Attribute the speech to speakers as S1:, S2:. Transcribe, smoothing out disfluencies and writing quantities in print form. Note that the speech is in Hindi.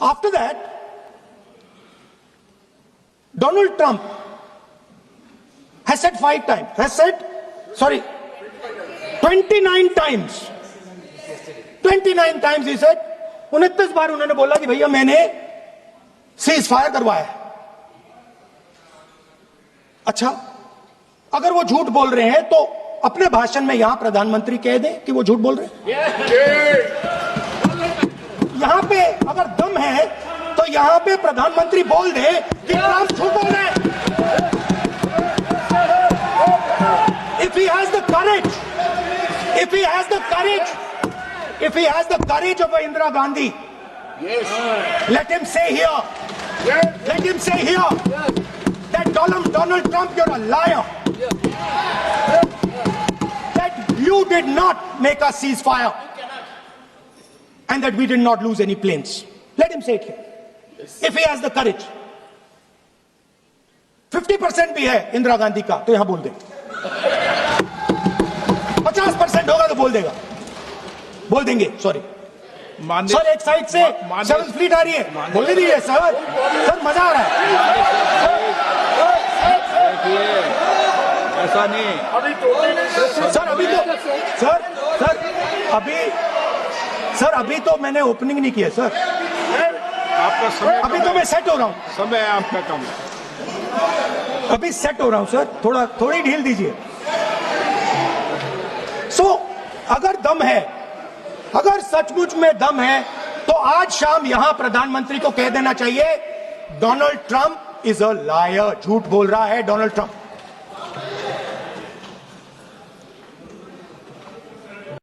S1: After that, Donald Trump has said 29 times. 29 times he said, 29 बार उन्होंने बोला कि भैया मैंने सीज फायर करवाया है। अच्छा, अगर वो झूठ बोल रहे हैं तो अपने भाषण में यहां प्रधानमंत्री कह दें कि वो झूठ बोल रहे हैं। यहां पे अगर दम है तो यहां पे प्रधानमंत्री बोल दे कि ट्रंप झूठ बोल रहे हैं। If he has the courage, if he has the courage of Indira Gandhi, let him say here, that Donald Trump, you're a liar. That you did not make a ceasefire and that we did not lose any planes. Let him say it here. If he has the courage. 50% भी है इंदिरा गांधी का तो यहां बोल दे। 50% होगा तो बोल देगा, बोल देंगे। सॉरी सर, एक साइड से 7th फ्लीट आ रही है, बोल दीजिए सर। सर मजा आ रहा है।
S2: ऐसा नहीं
S1: सर, अभी तो मैंने ओपनिंग नहीं किया सर।
S2: आपका समय,
S1: अभी तो मैं सेट हो रहा हूँ।
S2: समय आपका कम है।
S1: अभी सेट हो रहा हूं सर, थोड़ी ढील दीजिए। अगर दम है, अगर सचमुच में दम है तो आज शाम यहां प्रधानमंत्री को कह देना चाहिए Donald Trump is a liar, झूठ बोल रहा है डोनाल्ड ट्रंप।